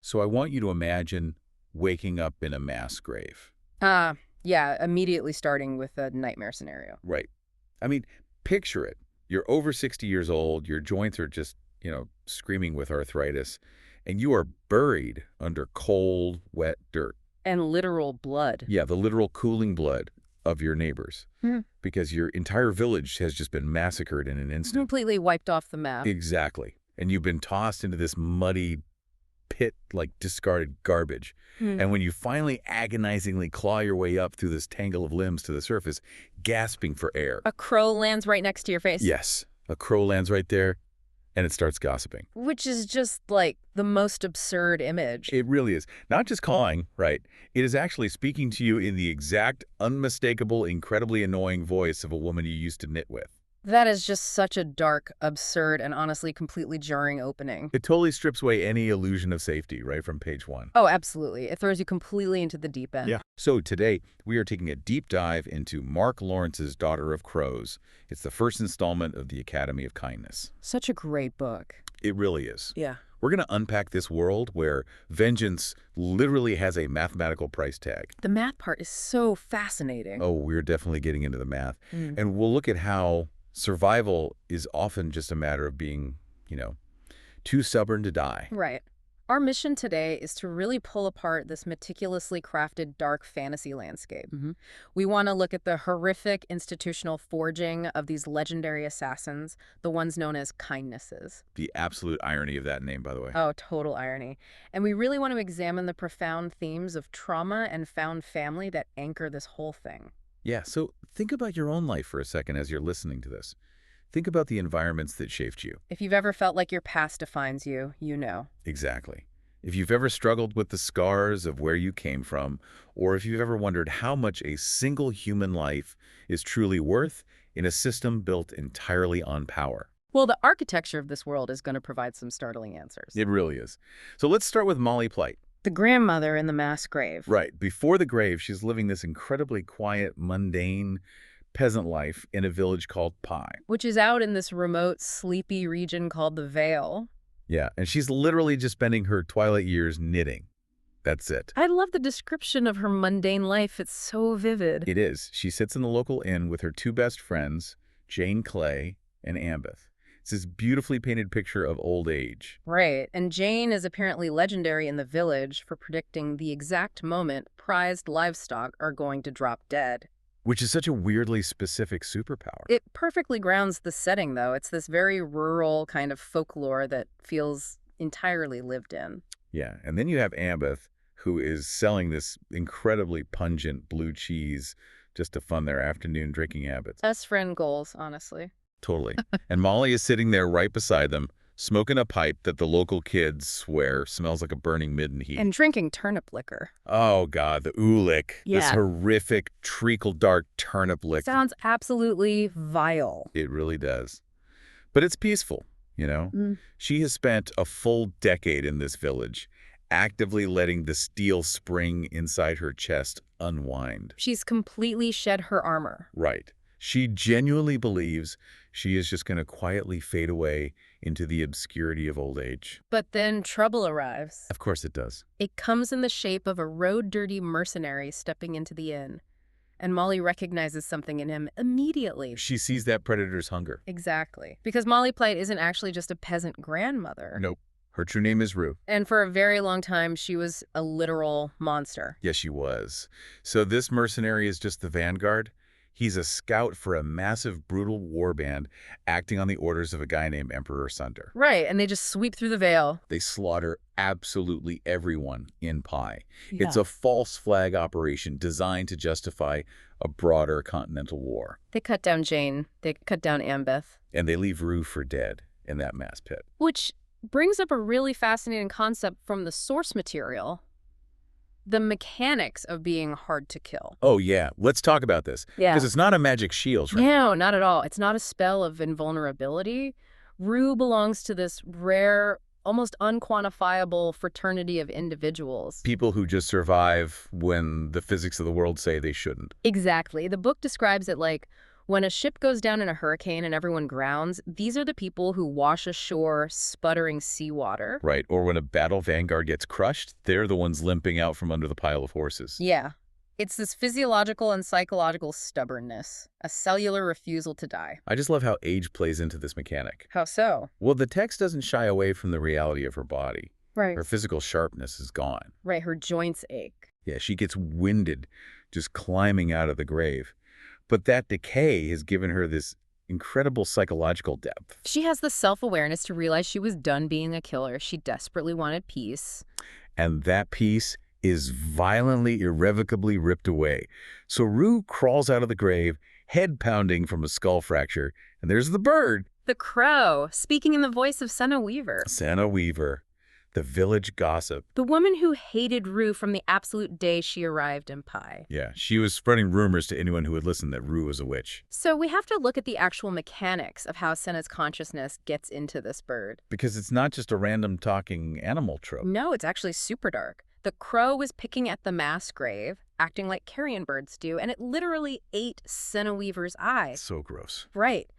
So I want you to imagine waking up in a mass grave. Yeah, immediately starting with a nightmare scenario. Right. I mean, picture it. You're over 60 years old, your joints are just, screaming with arthritis, and you are buried under cold, wet dirt. And literal blood. Yeah, the literal cooling blood of your neighbors. Hmm. Because your entire village has just been massacred in an instant. Completely wiped off the map. Exactly. And you've been tossed into this muddy pit like discarded garbage. And when you finally agonizingly claw your way up through this tangle of limbs to the surface, gasping for air. A crow lands right next to your face. Yes, a crow lands right there, and it starts gossiping. Which is just, like, the most absurd image. It really is. Not just cawing, right? It is actually speaking to you in the exact, unmistakable, incredibly annoying voice of a woman you used to knit with. That is just such a dark, absurd, and honestly completely jarring opening. It totally strips away any illusion of safety, right, from page 1. Oh, absolutely. It throws you completely into the deep end. Yeah. So today, we are taking a deep dive into Mark Lawrence's Daughter of Crows. It's the first installment of the Academy of Kindness. Such a great book. It really is. Yeah. We're going to unpack this world where vengeance literally has a mathematical price tag. The math part is so fascinating. Oh, we're definitely getting into the math. And we'll look at how survival is often just a matter of being, too stubborn to die. Right. Our mission today is to really pull apart this meticulously crafted dark fantasy landscape. We want to look at the horrific institutional forging of these legendary assassins, the ones known as kindnesses. The absolute irony of that name, by the way. Oh, total irony. And we really want to examine the profound themes of trauma and found family that anchor this whole thing. Yeah, so think about your own life for a second as you're listening to this. Think about the environments that shaped you. If you've ever felt like your past defines you, you know. Exactly. If you've ever struggled with the scars of where you came from, or if you've ever wondered how much a single human life is truly worth in a system built entirely on power. Well, the architecture of this world is going to provide some startling answers. It really is. So let's start with Molly Plight. The grandmother in the mass grave. Right. Before the grave, she's living this incredibly quiet, mundane peasant life in a village called Pi. Which is out in this remote, sleepy region called the Vale. Yeah, and she's literally just spending her twilight years knitting. That's it. I love the description of her mundane life. It's so vivid. It is. She sits in the local inn with her two best friends, Jane Clay and Ambeth. It's this beautifully painted picture of old age. Right, and Jane is apparently legendary in the village for predicting the exact moment prized livestock are going to drop dead. Which is such a weirdly specific superpower. It perfectly grounds the setting, though. It's this very rural kind of folklore that feels entirely lived in. Yeah, and then you have Ambeth, who is selling this incredibly pungent blue cheese just to fund their afternoon drinking habits. Best friend goals, honestly. Totally. And Molly is sitting there right beside them, smoking a pipe that the local kids swear smells like a burning midden heat. And drinking turnip liquor. Oh, God, the oolik. This Yeah. horrific, treacle-dark turnip liquor. Sounds absolutely vile. It really does. But it's peaceful, She has spent a full decade in this village, actively letting the steel spring inside her chest unwind. She's completely shed her armor. Right. She genuinely believes she is just going to quietly fade away into the obscurity of old age. But then trouble arrives. Of course it does. It comes in the shape of a road-dirty mercenary stepping into the inn. And Molly recognizes something in him immediately. She sees that predator's hunger. Exactly. Because Molly Plight isn't actually just a peasant grandmother. Nope. Her true name is Rue. And for a very long time, she was a literal monster. Yes, she was. So this mercenary is just the vanguard. He's a scout for a massive, brutal warband acting on the orders of a guy named Emperor Sunder. Right, and they just sweep through the Vale. They slaughter absolutely everyone in Pi. Yeah. It's a false flag operation designed to justify a broader continental war. They cut down Jane. They cut down Ambeth. And they leave Rue for dead in that mass pit. Which brings up a really fascinating concept from the source material. The mechanics of being hard to kill. Oh, yeah. Let's talk about this. Yeah. Because it's not a magic shield, right? No, not at all. It's not a spell of invulnerability. Rue belongs to this rare, almost unquantifiable fraternity of individuals. People who just survive when the physics of the world say they shouldn't. Exactly. The book describes it like When a ship goes down in a hurricane and everyone grounds, these are the people who wash ashore sputtering seawater. Right, or when a battle vanguard gets crushed, they're the ones limping out from under the pile of horses. Yeah. It's this physiological and psychological stubbornness, a cellular refusal to die. I just love how age plays into this mechanic. How so? Well, the text doesn't shy away from the reality of her body. Right. Her physical sharpness is gone. Right, her joints ache. Yeah, she gets winded just climbing out of the grave. But that decay has given her this incredible psychological depth. She has the self-awareness to realize she was done being a killer. She desperately wanted peace. And that peace is violently, irrevocably ripped away. So Rue crawls out of the grave, head pounding from a skull fracture, and there's the bird. The crow, speaking in the voice of Senna Weaver. Senna Weaver, the village gossip. The woman who hated Rue from the absolute day she arrived in Pi. Yeah, she was spreading rumors to anyone who would listen that Rue was a witch. So we have to look at the actual mechanics of how Senna's consciousness gets into this bird. Because it's not just a random talking animal trope. No, it's actually super dark. The crow was picking at the mass grave, acting like carrion birds do, and it literally ate Senna Weaver's eye. So gross. Right.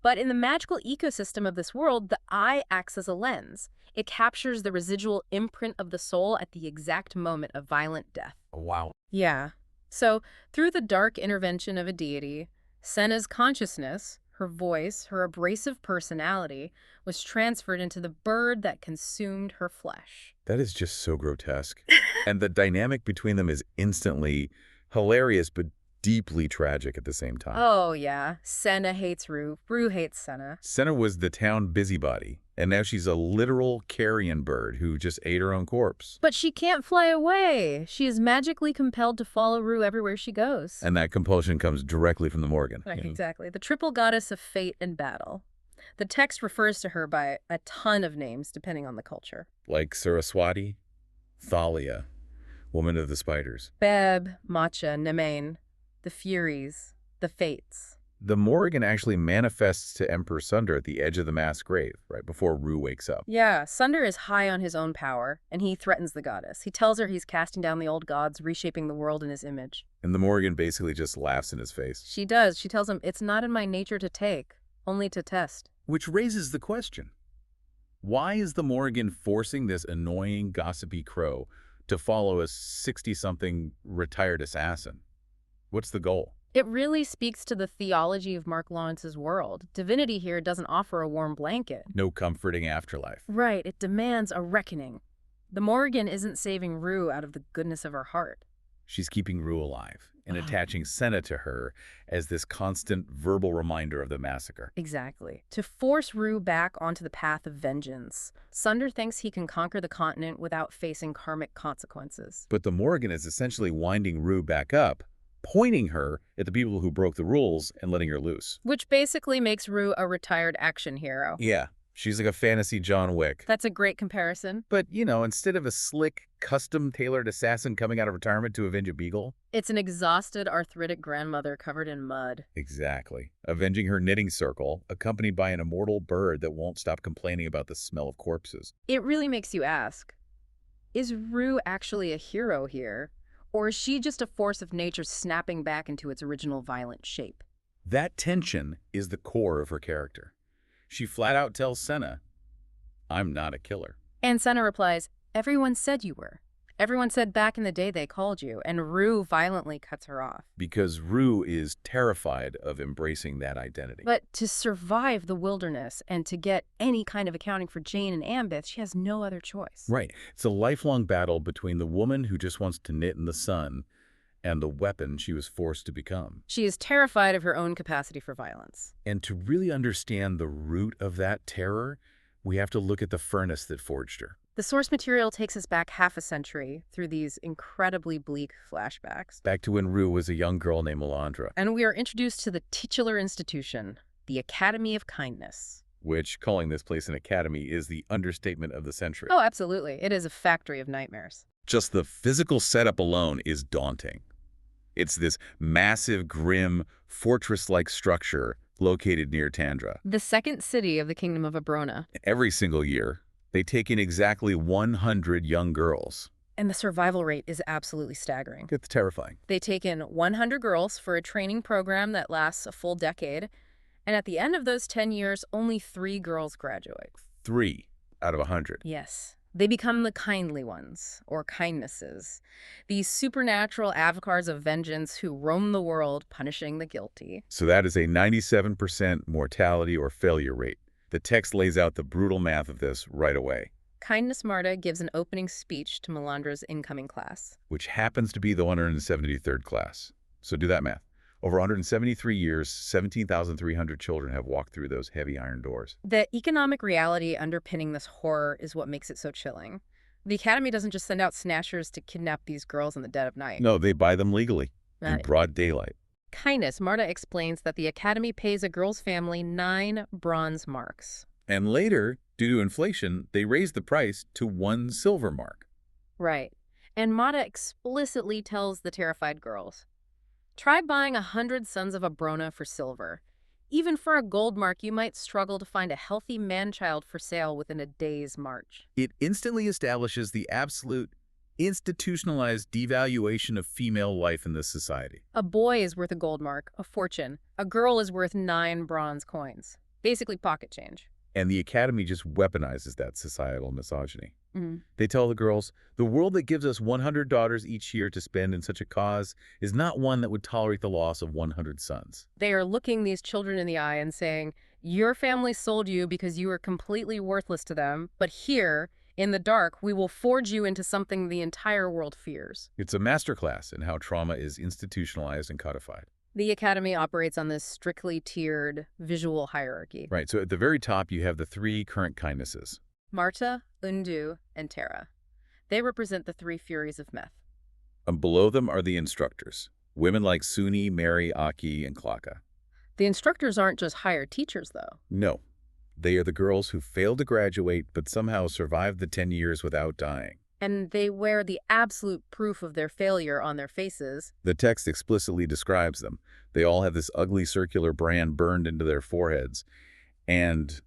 But in the magical ecosystem of this world, the eye acts as a lens. It captures the residual imprint of the soul at the exact moment of violent death. Wow. Yeah. So, through the dark intervention of a deity, Senna's consciousness, her voice, her abrasive personality, was transferred into the bird that consumed her flesh. That is just so grotesque. And the dynamic between them is instantly hilarious, but deeply tragic at the same time. Oh, yeah. Senna hates Rue. Rue hates Senna. Senna was the town busybody, and now she's a literal carrion bird who just ate her own corpse. But she can't fly away. She is magically compelled to follow Rue everywhere she goes. And that compulsion comes directly from the Morgan. Right, exactly. The triple goddess of fate and battle. The text refers to her by a ton of names, depending on the culture. Like Saraswati, Thalia, Woman of the Spiders. Beb, Matcha, Nemain, the Furies, the Fates. The Morgan actually manifests to Emperor Sunder at the edge of the mass grave, right before Rue wakes up. Yeah, Sunder is high on his own power, and he threatens the goddess. He tells her he's casting down the old gods, reshaping the world in his image. And the Morgan basically just laughs in his face. She does. She tells him, it's not in my nature to take, only to test. Which raises the question, why is the Morgan forcing this annoying, gossipy crow to follow a 60-something retired assassin? What's the goal? It really speaks to the theology of Mark Lawrence's world. Divinity here doesn't offer a warm blanket. No comforting afterlife. Right, it demands a reckoning. The Morgan isn't saving Rue out of the goodness of her heart. She's keeping Rue alive and attaching Senna to her as this constant verbal reminder of the massacre. Exactly. To force Rue back onto the path of vengeance, Sunder thinks he can conquer the continent without facing karmic consequences. But the Morgan is essentially winding Rue back up, pointing her at the people who broke the rules and letting her loose. Which basically makes Rue a retired action hero. Yeah, she's like a fantasy John Wick. That's a great comparison. But, you know, instead of a slick, custom-tailored assassin coming out of retirement to avenge a beagle. It's an exhausted, arthritic grandmother covered in mud. Exactly. Avenging her knitting circle, accompanied by an immortal bird that won't stop complaining about the smell of corpses. It really makes you ask, is Rue actually a hero here? Or is she just a force of nature snapping back into its original violent shape? That tension is the core of her character. She flat out tells Senna, I'm not a killer. And Senna replies, everyone said you were. Everyone said back in the day they called you, and Rue violently cuts her off. Because Rue is terrified of embracing that identity. But to survive the wilderness and to get any kind of accounting for Jane and Ambith, she has no other choice. Right. It's a lifelong battle between the woman who just wants to knit in the sun and the weapon she was forced to become. She is terrified of her own capacity for violence. And to really understand the root of that terror, we have to look at the furnace that forged her. The source material takes us back half a century through these incredibly bleak flashbacks. Back to when Rue was a young girl named Melandra. And we are introduced to the titular institution, the Academy of Kindness. Which, calling this place an academy, is the understatement of the century. Oh, absolutely. It is a factory of nightmares. Just the physical setup alone is daunting. It's this massive, grim, fortress-like structure located near Tandra. The second city of the Kingdom of Abrona. Every single year, they take in exactly 100 young girls. And the survival rate is absolutely staggering. It's terrifying. They take in 100 girls for a training program that lasts a full decade, and at the end of those 10 years, only 3 girls graduate. 3 out of 100. Yes. They become the kindly ones, or kindnesses, these supernatural avatars of vengeance who roam the world punishing the guilty. So that is a 97% mortality or failure rate. The text lays out the brutal math of this right away, Kindness Marta gives an opening speech to Melandra's incoming class. which happens to be the 173rd class. So do that math. Over 173 years, 17,300 children have walked through those heavy iron doors. The economic reality underpinning this horror is what makes it so chilling. The Academy doesn't just send out snatchers to kidnap these girls in the dead of night. No, they buy them legally, Uh, in broad daylight. Kindness Marta explains that the Academy pays a girl's family 9 bronze marks. And later, due to inflation, they raise the price to 1 silver mark. Right. And Marta explicitly tells the terrified girls, try buying 100 sons of a Brona for silver. Even for a gold mark, you might struggle to find a healthy man-child for sale within a day's march. It instantly establishes the absolute institutionalized devaluation of female life in this society. A boy is worth a gold mark, a fortune. A girl is worth 9 bronze coins. Basically pocket change. And the Academy just weaponizes that societal misogyny. Mm. They tell the girls, the world that gives us 100 daughters each year to spend in such a cause is not one that would tolerate the loss of 100 sons. They are looking these children in the eye and saying, your family sold you because you were completely worthless to them, but here, in the dark, we will forge you into something the entire world fears. It's a masterclass in how trauma is institutionalized and codified. The Academy operates on this strictly tiered visual hierarchy. Right, so at the very top, you have the 3 current kindnesses. Marta, Undu, and Terra. They represent the 3 Furies of myth. And below them are the instructors, women like Suni, Mary, Aki, and Klaka. The instructors aren't just hired teachers, though. No, they are the girls who failed to graduate but somehow survived the 10 years without dying. And they wear the absolute proof of their failure on their faces. The text explicitly describes them. They all have this ugly circular brand burned into their foreheads, and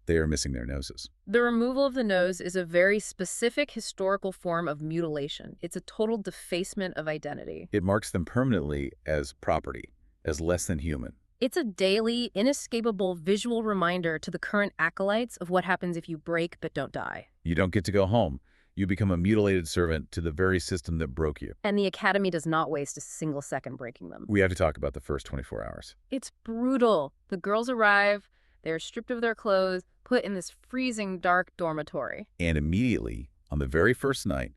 they are missing their noses. The removal of the nose is a very specific historical form of mutilation. It's a total defacement of identity. It marks them permanently as property, as less than human. It's a daily, inescapable visual reminder to the current acolytes of what happens if you break but don't die. You don't get to go home. You become a mutilated servant to the very system that broke you. And the Academy does not waste a single second breaking them. We have to talk about the first 24 hours. It's brutal. The girls arrive, they're stripped of their clothes, put in this freezing dark dormitory. And immediately, on the very first night,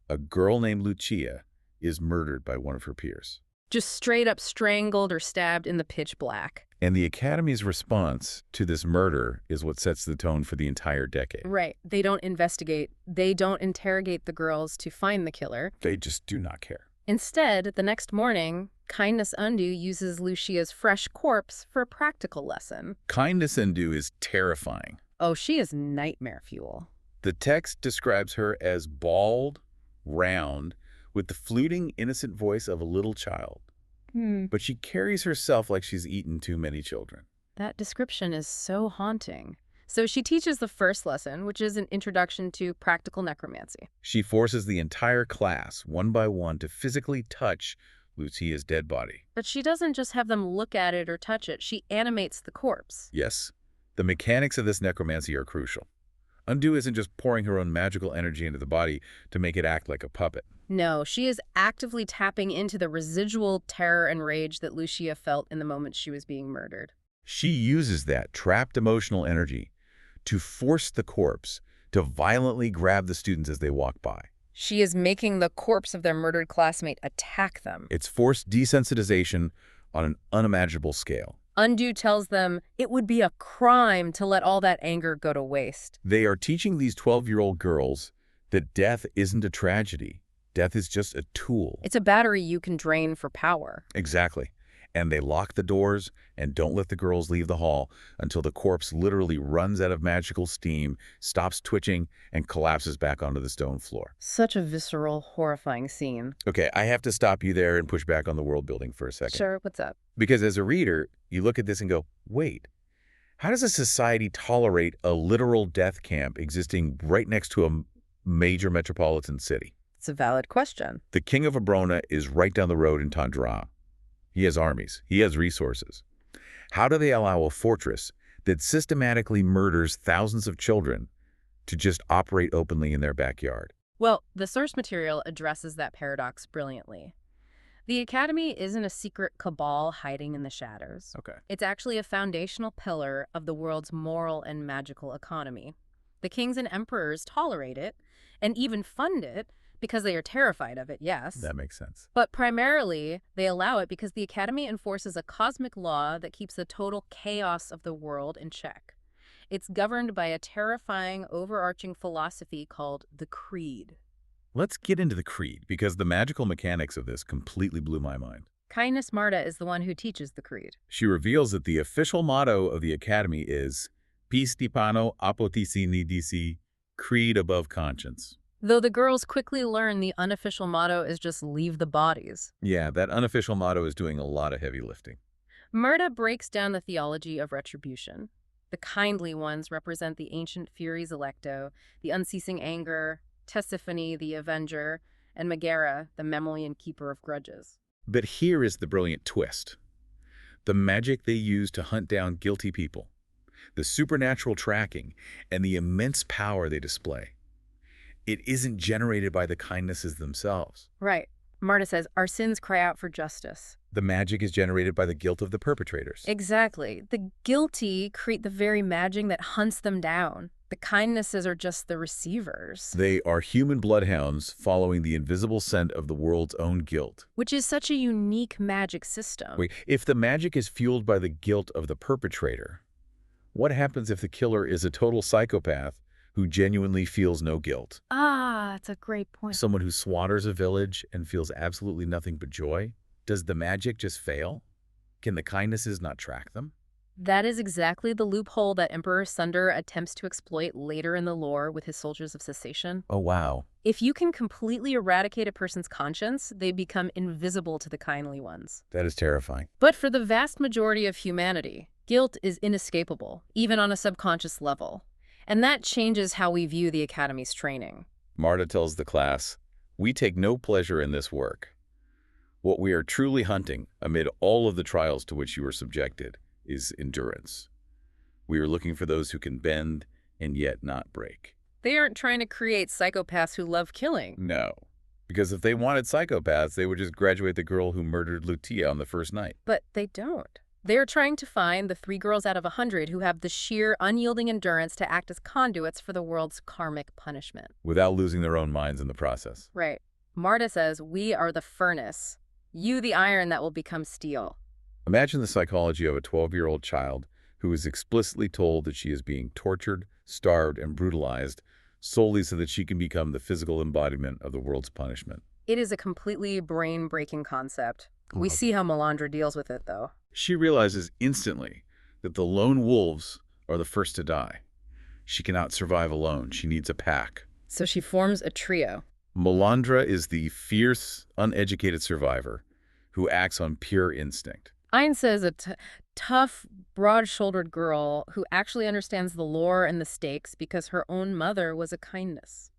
a girl named Lucia is murdered by one of her peers. Just straight up strangled or stabbed in the pitch black. And the Academy's response to this murder is what sets the tone for the entire decade. Right. They don't investigate. They don't interrogate the girls to find the killer. They just do not care. Instead, the next morning, Kindness Undu uses Lucia's fresh corpse for a practical lesson. Kindness Undu is terrifying. Oh, she is nightmare fuel. The text describes her as bald, round, with the fluting, innocent voice of a little child. But she carries herself like she's eaten too many children. That description is so haunting. So she teaches the first lesson, which is an introduction to practical necromancy. She forces the entire class, one by one, to physically touch Lucia's dead body. But she doesn't just have them look at it or touch it. She animates the corpse. Yes, the mechanics of this necromancy are crucial. Undu isn't just pouring her own magical energy into the body to make it act like a puppet. No, she is actively tapping into the residual terror and rage that Lucia felt in the moment she was being murdered. She uses that trapped emotional energy to force the corpse to violently grab the students as they walk by. She is making the corpse of their murdered classmate attack them. It's forced desensitization on an unimaginable scale. Undu tells them it would be a crime to let all that anger go to waste. They are teaching these 12-year-old girls that death isn't a tragedy. Death is just a tool. It's a battery you can drain for power. Exactly. And they lock the doors and don't let the girls leave the hall until the corpse literally runs out of magical steam, stops twitching, and collapses back onto the stone floor. Such a visceral, horrifying scene. Okay, I have to stop you there and push back on the world building for a second. Sure, what's up? Because as a reader, you look at this and go, wait, how does a society tolerate a literal death camp existing right next to a major metropolitan city? It's a valid question. The king of Abrona is right down the road in Tundra. He has armies. He has resources. How do they allow a fortress that systematically murders thousands of children to just operate openly in their backyard? Well, the source material addresses that paradox brilliantly. The Academy isn't a secret cabal hiding in the shadows. Okay. It's actually a foundational pillar of the world's moral and magical economy. The kings and emperors tolerate it and even fund it because they are terrified of it, yes. That makes sense. But primarily, they allow it because the Academy enforces a cosmic law that keeps the total chaos of the world in check. It's governed by a terrifying, overarching philosophy called the Creed. Let's get into the creed, because the magical mechanics of this completely blew my mind. Kindness Marta is the one who teaches the Creed. She reveals that the official motto of the Academy is Pistipano apotisi nidisi, creed above conscience. Though the girls quickly learn the unofficial motto is just leave the bodies. Yeah, that unofficial motto is doing a lot of heavy lifting. Marta breaks down the theology of retribution. The kindly ones represent the ancient Furies electo, the unceasing anger, Tesiphone, the avenger, and Megara, the memory and keeper of grudges. But here is the brilliant twist. The magic they use to hunt down guilty people, the supernatural tracking, and the immense power they display. It isn't generated by the kindnesses themselves. Right. Marta says, our sins cry out for justice. The magic is generated by the guilt of the perpetrators. Exactly. The guilty create the very magic that hunts them down. The kindnesses are just the receivers. They are human bloodhounds following the invisible scent of the world's own guilt. Which is such a unique magic system. Wait, if the magic is fueled by the guilt of the perpetrator, what happens if the killer is a total psychopath who genuinely feels no guilt? Ah, that's a great point. Someone who slaughters a village and feels absolutely nothing but joy? Does the magic just fail? Can the kindnesses not track them? That is exactly the loophole that Emperor Sunder attempts to exploit later in the lore with his soldiers of cessation. Oh, wow. If you can completely eradicate a person's conscience, they become invisible to the kindly ones. That is terrifying. But for the vast majority of humanity, guilt is inescapable, even on a subconscious level. And that changes how we view the Academy's training. Marta tells the class, "We take no pleasure in this work. What we are truly hunting, amid all of the trials to which you are subjected, is endurance. We are looking for those who can bend and yet not break." They aren't trying to create psychopaths who love killing. No, because if they wanted psychopaths, they would just graduate the girl who murdered Lutia on the first night. But they don't. They are trying to find the 3 girls out of 100 who have the sheer, unyielding endurance to act as conduits for the world's karmic punishment. Without losing their own minds in the process. Right. Marta says, we are the furnace. You the iron that will become steel. Imagine the psychology of a 12-year-old child who is explicitly told that she is being tortured, starved, and brutalized solely so that she can become the physical embodiment of the world's punishment. It is a completely brain-breaking concept. We see how Melandra deals with it, though. She realizes instantly that the lone wolves are the first to die. She cannot survive alone. She needs a pack. So she forms a trio. Melandra is the fierce, uneducated survivor who acts on pure instinct. Ein says a tough, broad-shouldered girl who actually understands the lore and the stakes because her own mother was a kindness.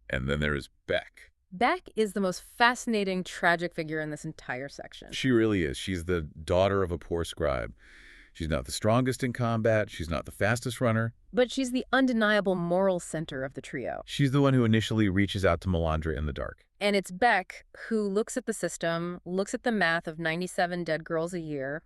And then there is Beck. Beck is the most fascinating, tragic figure in this entire section. She really is. She's the daughter of a poor scribe. She's not the strongest in combat. She's not the fastest runner. But she's the undeniable moral center of the trio. She's the one who initially reaches out to Melandra in the dark. And it's Beck who looks at the system, looks at the math of 97 dead girls a year,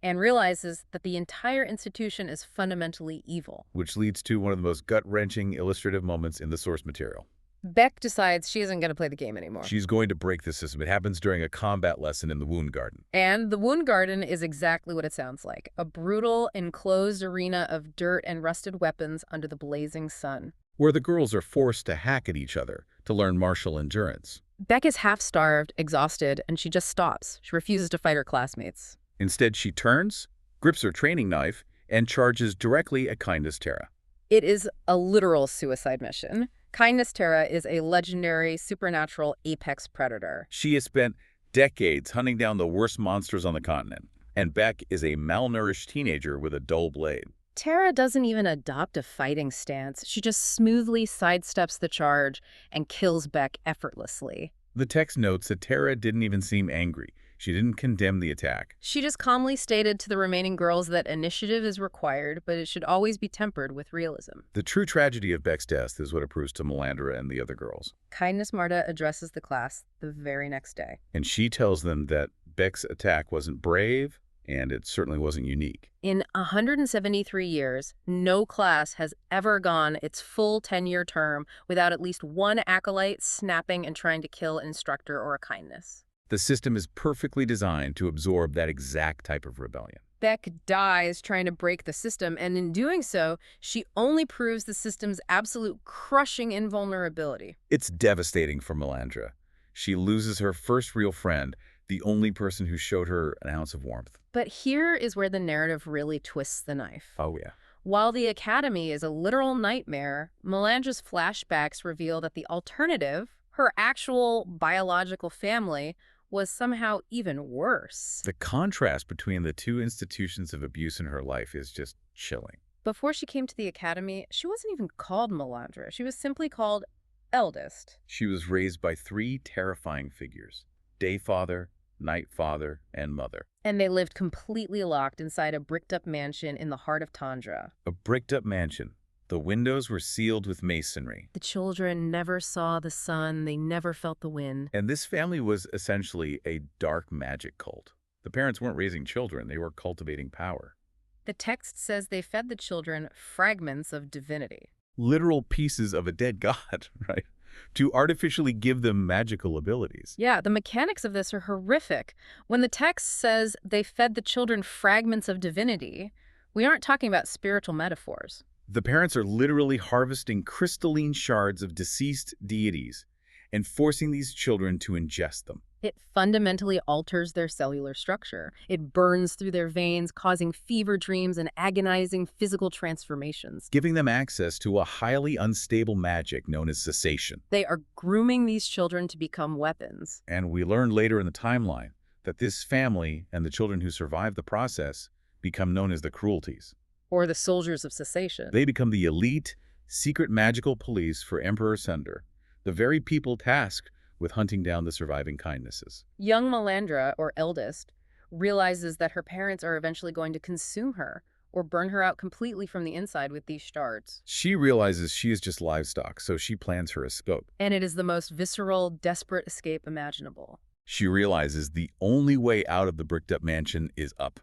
and realizes that the entire institution is fundamentally evil. Which leads to one of the most gut-wrenching illustrative moments in the source material. Beck decides she isn't going to play the game anymore. She's going to break the system. It happens during a combat lesson in the Wound Garden. And the Wound Garden is exactly what it sounds like. A brutal, enclosed arena of dirt and rusted weapons under the blazing sun. Where the girls are forced to hack at each other to learn martial endurance. Beck is half-starved, exhausted, and she just stops. She refuses to fight her classmates. Instead, she turns, grips her training knife, and charges directly at Kindness Terra. It is a literal suicide mission. Kindness Terra is a legendary, supernatural apex predator. She has spent decades hunting down the worst monsters on the continent, and Beck is a malnourished teenager with a dull blade. Tara doesn't even adopt a fighting stance. She just smoothly sidesteps the charge and kills Beck effortlessly. The text notes that Tara didn't even seem angry. She didn't condemn the attack. She just calmly stated to the remaining girls that initiative is required, but it should always be tempered with realism. The true tragedy of Beck's death is what accrues to Melandra and the other girls. Kindness Marta addresses the class the very next day. And she tells them that Beck's attack wasn't brave, and it certainly wasn't unique. In 173 years, no class has ever gone its full 10-year term without at least one acolyte snapping and trying to kill an instructor or a kindness. The system is perfectly designed to absorb that exact type of rebellion. Beck dies trying to break the system, and in doing so, she only proves the system's absolute crushing invulnerability. It's devastating for Melandra. She loses her first real friend, the only person who showed her an ounce of warmth. But here is where the narrative really twists the knife. Oh, yeah. While the Academy is a literal nightmare, Melandra's flashbacks reveal that the alternative, her actual biological family, was somehow even worse. The contrast between the two institutions of abuse in her life is just chilling. Before she came to the Academy, she wasn't even called Melandra. She was simply called Eldest. She was raised by three terrifying figures: Day Father, Night Father, and Mother. And they lived completely locked inside a bricked-up mansion in the heart of Tundra. A bricked-up mansion. The windows were sealed with masonry. The children never saw the sun. They never felt the wind. And this family was essentially a dark magic cult. The parents weren't raising children. They were cultivating power. The text says they fed the children fragments of divinity. Literal pieces of a dead god, right? To artificially give them magical abilities. Yeah, the mechanics of this are horrific. When the text says they fed the children fragments of divinity, we aren't talking about spiritual metaphors. The parents are literally harvesting crystalline shards of deceased deities and forcing these children to ingest them. It fundamentally alters their cellular structure. It burns through their veins, causing fever dreams and agonizing physical transformations. Giving them access to a highly unstable magic known as cessation. They are grooming these children to become weapons. And we learn later in the timeline that this family and the children who survive the process become known as the Cruelties. Or the soldiers of cessation. They become the elite, secret magical police for Emperor Sunder, the very people tasked with hunting down the surviving kindnesses. Young Melandra, or Eldest, realizes that her parents are eventually going to consume her or burn her out completely from the inside with these shards. She realizes she is just livestock, so she plans her escape. And it is the most visceral, desperate escape imaginable. She realizes the only way out of the bricked-up mansion is up.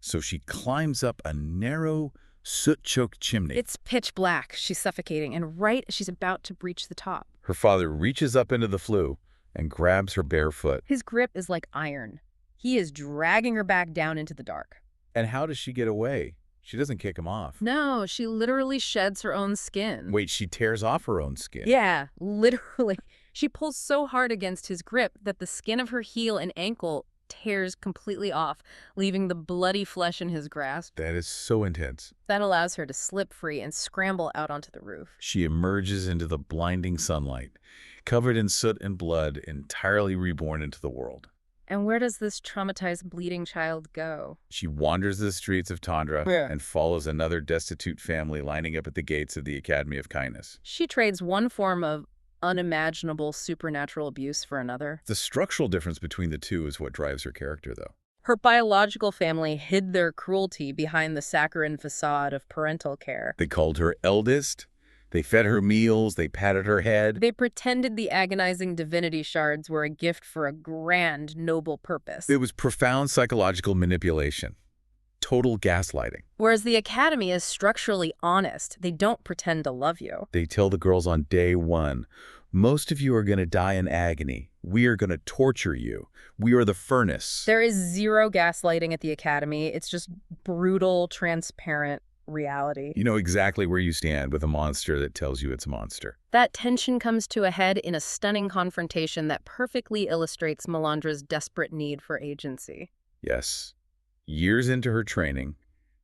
So she climbs up a narrow, soot-choked chimney. It's pitch black. She's suffocating, and right as she's about to breach the top, Her father reaches up into the flue and grabs her bare foot. his grip is like iron. He is dragging her back down into the dark. And how does she get away? She doesn't kick him off. No, she literally sheds her own skin. Wait, she tears off her own skin. Yeah, literally. She pulls so hard against his grip that the skin of her heel and ankle tears completely off, leaving the bloody flesh in his grasp. That is so intense. That allows her to slip free and scramble out onto the roof. She emerges into the blinding sunlight, covered in soot and blood, entirely reborn into the world. And where does this traumatized, bleeding child go? She wanders the streets of Tundra and follows another destitute family lining up at the gates of the Academy of Kindness. She trades one form of unimaginable supernatural abuse for another. The structural difference between the two is what drives her character, though. Her biological family hid their cruelty behind the saccharine facade of parental care. They called her Eldest. They fed her meals. They patted her head. They pretended the agonizing divinity shards were a gift for a grand, noble purpose. It was profound psychological manipulation. Total gaslighting. Whereas the Academy is structurally honest. They don't pretend to love you. They tell the girls on day one, most of you are going to die in agony. We are going to torture you. We are the furnace. There is zero gaslighting at the Academy. It's just brutal, transparent reality. You know exactly where you stand with a monster that tells you it's a monster. That tension comes to a head in a stunning confrontation that perfectly illustrates Melandra's desperate need for agency. Yes. Years into her training,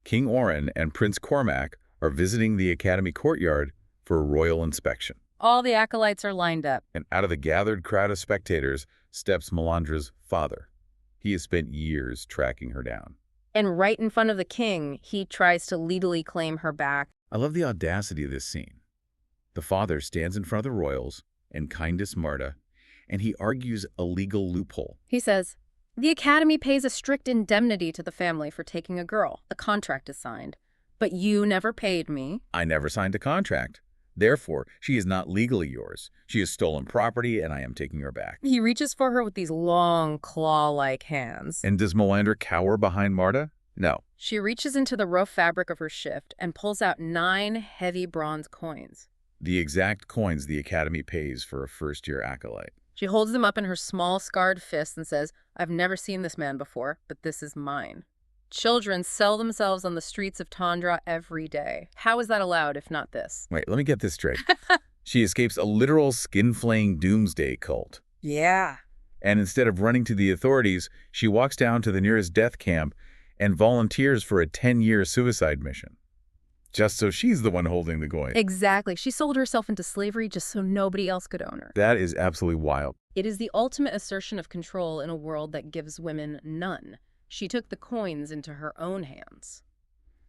King Orin and Prince Cormac are visiting the Academy courtyard for a royal inspection. All the acolytes are lined up. And out of the gathered crowd of spectators steps Melandra's father. He has spent years tracking her down. And right in front of the king, he tries to legally claim her back. I love the audacity of this scene. The father stands in front of the royals and Kindest Marta, and he argues a legal loophole. He says, "The Academy pays a strict indemnity to the family for taking a girl. A contract is signed. But you never paid me." I never signed a contract. Therefore, she is not legally yours. She has stolen property, and I am taking her back. He reaches for her with these long, claw-like hands. And does Melander cower behind Marta? No. She reaches into the rough fabric of her shift and pulls out 9 heavy bronze coins. The exact coins the Academy pays for a first-year acolyte. She holds them up in her small, scarred fist and says, "I've never seen this man before, but this is mine." Children sell themselves on the streets of Tundra every day. How is that allowed if not this? Wait, let me get this straight. She escapes a literal skin-flaying doomsday cult. Yeah. And instead of running to the authorities, she walks down to the nearest death camp and volunteers for a 10-year suicide mission. Just so she's the one holding the coin. Exactly. She sold herself into slavery just so nobody else could own her. That is absolutely wild. It is the ultimate assertion of control in a world that gives women none. She took the coins into her own hands.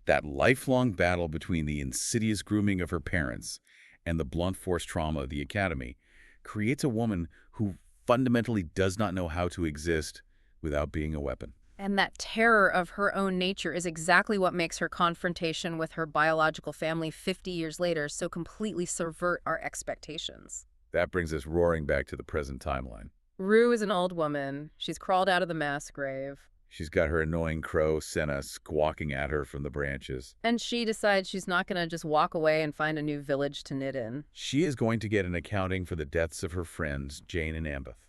That lifelong battle between the insidious grooming of her parents and the blunt force trauma of the Academy creates a woman who fundamentally does not know how to exist without being a weapon. And that terror of her own nature is exactly what makes her confrontation with her biological family 50 years later so completely subvert our expectations. That brings us roaring back to the present timeline. Rue is an old woman. She's crawled out of the mass grave. She's got her annoying crow, Senna, squawking at her from the branches. And she decides she's not going to just walk away and find a new village to knit in. She is going to get an accounting for the deaths of her friends, Jane and Ambeth.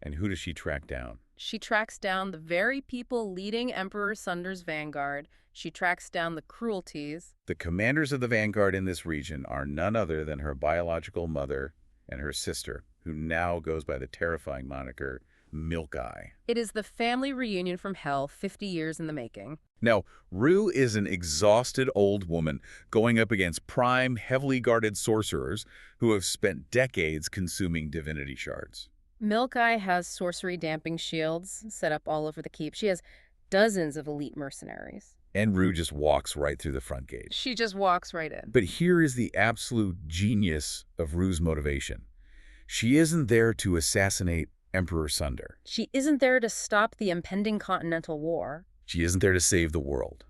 And who does she track down? She tracks down the very people leading Emperor Sunder's vanguard. She tracks down the cruelties. The commanders of the vanguard in this region are none other than her biological mother and her sister, who now goes by the terrifying moniker Milk Eye. It is the family reunion from hell, 50 years in the making. Now, Rue is an exhausted old woman going up against prime, heavily guarded sorcerers who have spent decades consuming divinity shards. Milk Eye has sorcery-damping shields set up all over the keep. She has dozens of elite mercenaries. And Rue just walks right through the front gate. She just walks right in. But here is the absolute genius of Rue's motivation. She isn't there to assassinate Emperor Sunder. She isn't there to stop the impending continental war. She isn't there to save the world.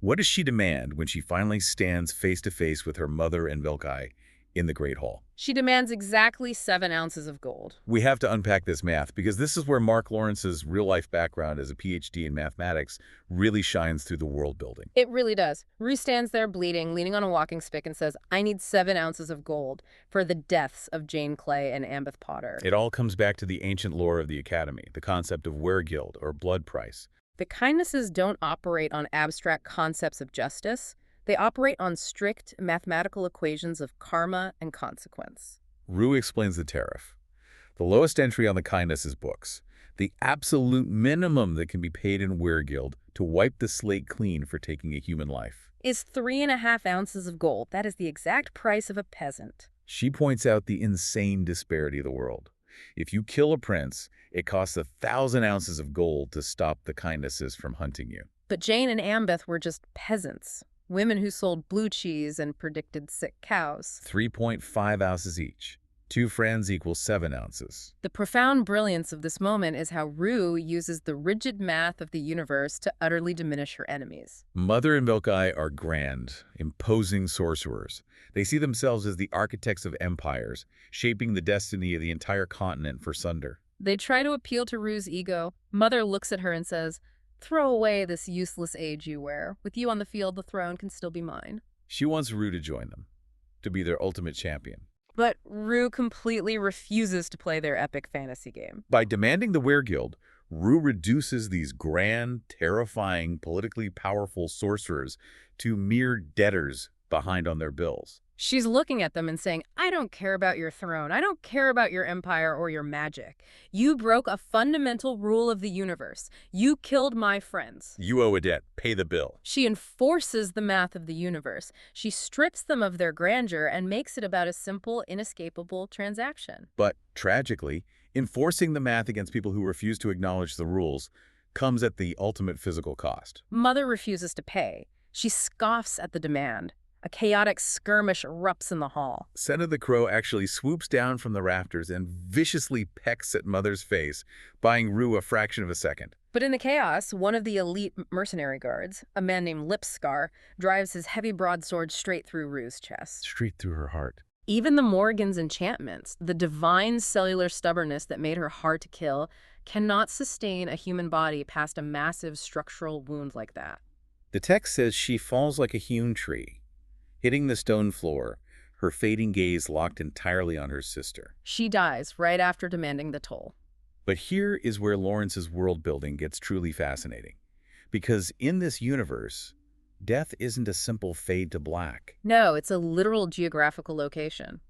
What does she demand when she finally stands face to face with her mother and Milk Eye in the Great Hall? She demands exactly 7 ounces of gold. We have to unpack this math because this is where Mark Lawrence's real-life background as a PhD in mathematics really shines through the world building. It really does. Rue stands there bleeding, leaning on a walking stick and says, "I need 7 ounces of gold for the deaths of Jane Clay and Ambeth Potter." It all comes back to the ancient lore of the Academy, the concept of weregild or blood price. The kindnesses don't operate on abstract concepts of justice. They operate on strict mathematical equations of karma and consequence. Rue explains the tariff. The lowest entry on the kindness is books. The absolute minimum that can be paid in weregild to wipe the slate clean for taking a human life Is 3.5 ounces of gold. That is the exact price of a peasant. She points out the insane disparity of the world. If you kill a prince, it costs 1,000 ounces of gold to stop the kindnesses from hunting you. But Jane and Ambeth were just peasants. Women who sold blue cheese and predicted sick cows. 3.5 ounces each. 2 friends equals 7 ounces. The profound brilliance of this moment is how Rue uses the rigid math of the universe to utterly diminish her enemies. Mother and Milk Eye are grand, imposing sorcerers. They see themselves as the architects of empires, shaping the destiny of the entire continent for Sunder. They try to appeal to Rue's ego. Mother looks at her and says, "Throw away this useless age you wear. With you on the field, the throne can still be mine." She wants Rue to join them, to be their ultimate champion. But Rue completely refuses to play their epic fantasy game. By demanding the weregild, Rue reduces these grand, terrifying, politically powerful sorcerers to mere debtors behind on their bills. She's looking at them and saying, "I don't care about your throne. I don't care about your empire or your magic. You broke a fundamental rule of the universe. You killed my friends." You owe a debt. Pay the bill. She enforces the math of the universe. She strips them of their grandeur and makes it about a simple, inescapable transaction. But, tragically, enforcing the math against people who refuse to acknowledge the rules, comes at the ultimate physical cost. Mother refuses to pay. She scoffs at the demand. A chaotic skirmish erupts in the hall. Senna the Crow actually swoops down from the rafters and viciously pecks at Mother's face, buying Rue a fraction of a second. But in the chaos, one of the elite mercenary guards, a man named Lipscar, drives his heavy broadsword straight through Rue's chest. Straight through her heart. Even the Morrigan's enchantments, the divine cellular stubbornness that made her hard to kill, cannot sustain a human body past a massive structural wound like that. The text says she falls like a hewn tree, hitting the stone floor, her fading gaze locked entirely on her sister. She dies right after demanding the toll. But here is where Lawrence's world building gets truly fascinating. Because in this universe, death isn't a simple fade to black. No, it's a literal geographical location.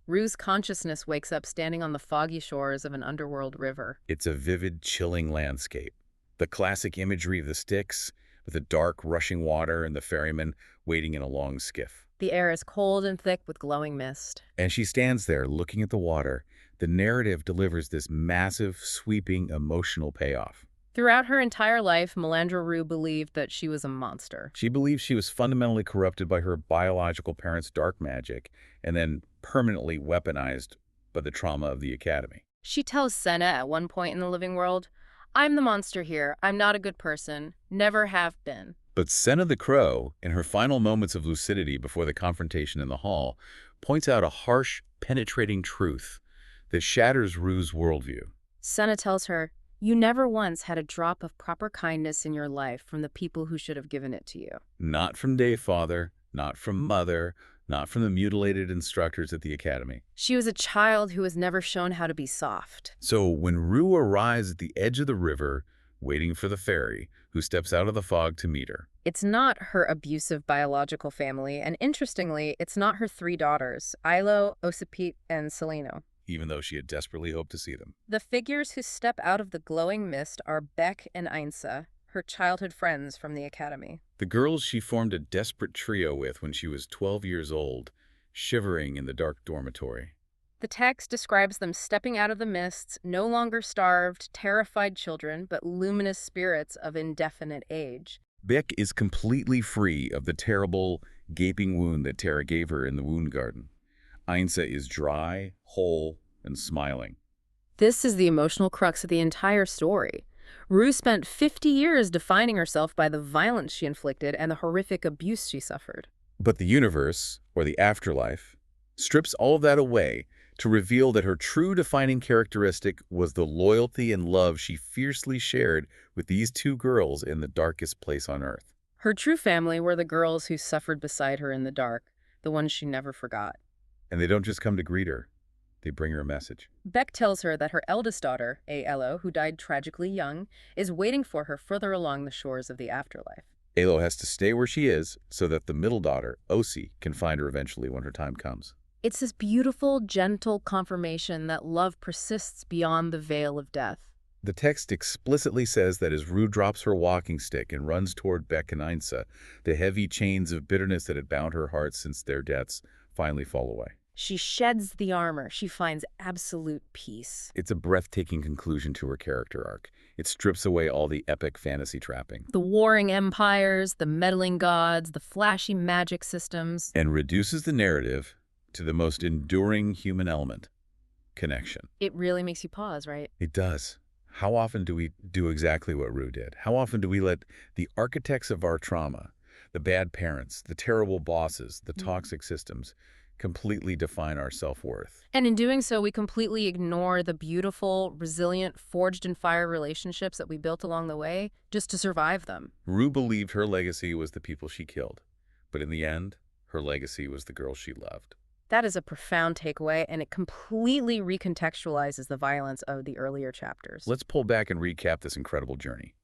Rue's consciousness wakes up standing on the foggy shores of an underworld river. It's a vivid, chilling landscape. The classic imagery of the Styx, with the dark, rushing water and the ferryman waiting in a long skiff. The air is cold and thick with glowing mist. And she stands there looking at the water. The narrative delivers this massive, sweeping, emotional payoff. Throughout her entire life, Melandra Rue believed that she was a monster. She believed she was fundamentally corrupted by her biological parents' dark magic and then permanently weaponized by the trauma of the Academy. She tells Senna at one point in the living world, "I'm the monster here. I'm not a good person. Never have been." But Senna the Crow, in her final moments of lucidity before the confrontation in the hall, points out a harsh, penetrating truth that shatters Rue's worldview. Senna tells her, "You never once had a drop of proper kindness in your life from the people who should have given it to you." Not from Dayfather, not from Mother, not from the mutilated instructors at the Academy. She was a child who was never shown how to be soft. So when Rue arrives at the edge of the river, waiting for the fairy, who steps out of the fog to meet her. It's not her abusive biological family, and interestingly, it's not her 3 daughters, Ilo, Osipete, and Seleno. Even though she had desperately hoped to see them. The figures who step out of the glowing mist are Beck and Ainsa, her childhood friends from the Academy. The girls she formed a desperate trio with when she was 12 years old, shivering in the dark dormitory. The text describes them stepping out of the mists, no longer starved, terrified children, but luminous spirits of indefinite age. Beck is completely free of the terrible, gaping wound that Tara gave her in the wound garden. Ainsa is dry, whole, and smiling. This is the emotional crux of the entire story. Rue spent 50 years defining herself by the violence she inflicted and the horrific abuse she suffered. But the universe, or the afterlife, strips all of that away to reveal that her true defining characteristic was the loyalty and love she fiercely shared with these 2 girls in the darkest place on Earth. Her true family were the girls who suffered beside her in the dark, the ones she never forgot. And they don't just come to greet her. They bring her a message. Beck tells her that her eldest daughter, Alo, who died tragically young, is waiting for her further along the shores of the afterlife. Alo has to stay where she is so that the middle daughter, Osi, can find her eventually when her time comes. It's this beautiful, gentle confirmation that love persists beyond the veil of death. The text explicitly says that as Rue drops her walking stick and runs toward Beck and Ainsa, the heavy chains of bitterness that had bound her heart since their deaths finally fall away. She sheds the armor. She finds absolute peace. It's a breathtaking conclusion to her character arc. It strips away all the epic fantasy trapping. The warring empires, the meddling gods, the flashy magic systems. And reduces the narrative to the most enduring human element, connection. It really makes you pause, right? It does. How often do we do exactly what Rue did? How often do we let the architects of our trauma, the bad parents, the terrible bosses, the toxic systems, completely define our self-worth? And in doing so, we completely ignore the beautiful, resilient, forged-in-fire relationships that we built along the way just to survive them. Rue believed her legacy was the people she killed, but in the end, her legacy was the girls she loved. That is a profound takeaway, and it completely recontextualizes the violence of the earlier chapters. Let's pull back and recap this incredible journey.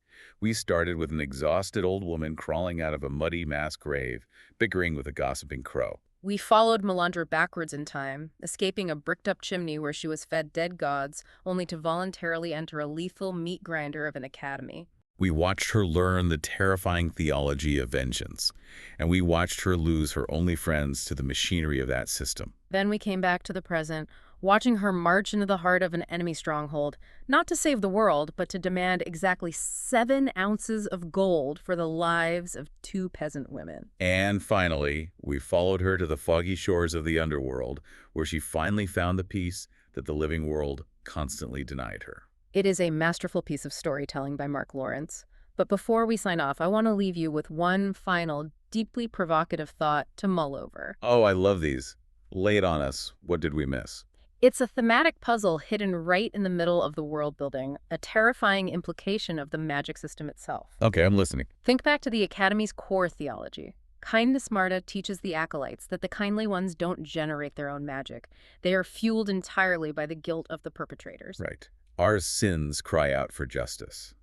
We started with an exhausted old woman crawling out of a muddy mass grave, bickering with a gossiping crow. We followed Melandra backwards in time, escaping a bricked-up chimney where she was fed dead gods, only to voluntarily enter a lethal meat grinder of an academy. We watched her learn the terrifying theology of vengeance, and we watched her lose her only friends to the machinery of that system. Then we came back to the present, watching her march into the heart of an enemy stronghold, not to save the world, but to demand exactly 7 ounces of gold for the lives of 2 peasant women. And finally, we followed her to the foggy shores of the underworld, where she finally found the peace that the living world constantly denied her. It is a masterful piece of storytelling by Mark Lawrence. But before we sign off, I want to leave you with one final, deeply provocative thought to mull over. Oh, I love these. Lay it on us. What did we miss? It's a thematic puzzle hidden right in the middle of the world building, a terrifying implication of the magic system itself. Okay, I'm listening. Think back to the Academy's core theology. Kindness Marta teaches the acolytes that the kindly ones don't generate their own magic. They are fueled entirely by the guilt of the perpetrators. Right. Our sins cry out for justice.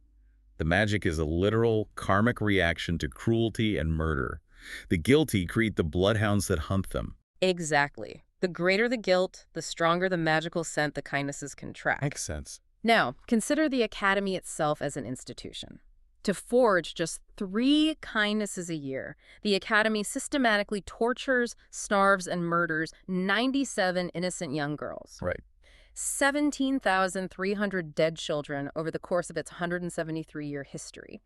The magic is a literal karmic reaction to cruelty and murder. The guilty create the bloodhounds that hunt them. Exactly. The greater the guilt, the stronger the magical scent the kindnesses can track. Makes sense. Now, consider the Academy itself as an institution. To forge just 3 kindnesses a year, the Academy systematically tortures, starves, and murders 97 innocent young girls. Right. 17,300 dead children over the course of its 173-year history.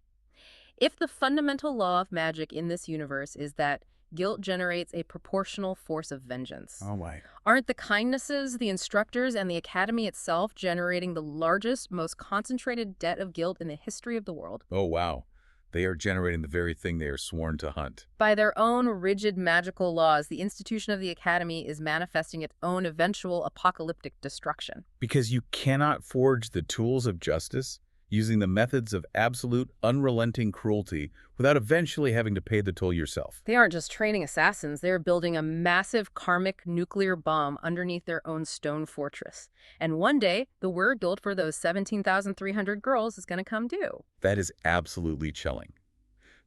If the fundamental law of magic in this universe is that guilt generates a proportional force of vengeance, Oh, my. aren't the kindnesses, the instructors, and the Academy itself generating the largest, most concentrated debt of guilt in the history of the world? Oh, wow. They are generating the very thing they are sworn to hunt. By their own rigid magical laws, the institution of the Academy is manifesting its own eventual apocalyptic destruction. Because you cannot forge the tools of justice using the methods of absolute, unrelenting cruelty without eventually having to pay the toll yourself. They aren't just training assassins, they're building a massive karmic nuclear bomb underneath their own stone fortress. And one day, the word guilt for those 17,300 girls is going to come due. That is absolutely chilling.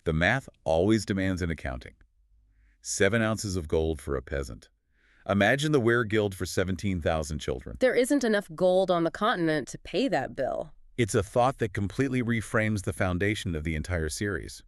The math always demands an accounting. 7 ounces of gold for a peasant. Imagine the were-guild for 17,000 children. There isn't enough gold on the continent to pay that bill. It's a thought that completely reframes the foundation of the entire series.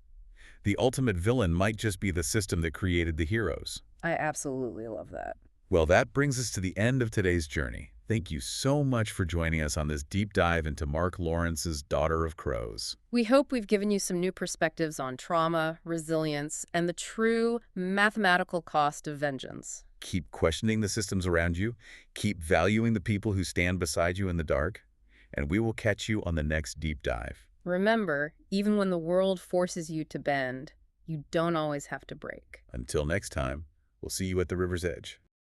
The ultimate villain might just be the system that created the heroes. I absolutely love that. Well, that brings us to the end of today's journey. Thank you so much for joining us on this deep dive into Mark Lawrence's Daughter of Crows. We hope we've given you some new perspectives on trauma, resilience, and the true mathematical cost of vengeance. Keep questioning the systems around you, keep valuing the people who stand beside you in the dark, and we will catch you on the next deep dive. Remember, even when the world forces you to bend, you don't always have to break. Until next time, we'll see you at the river's edge.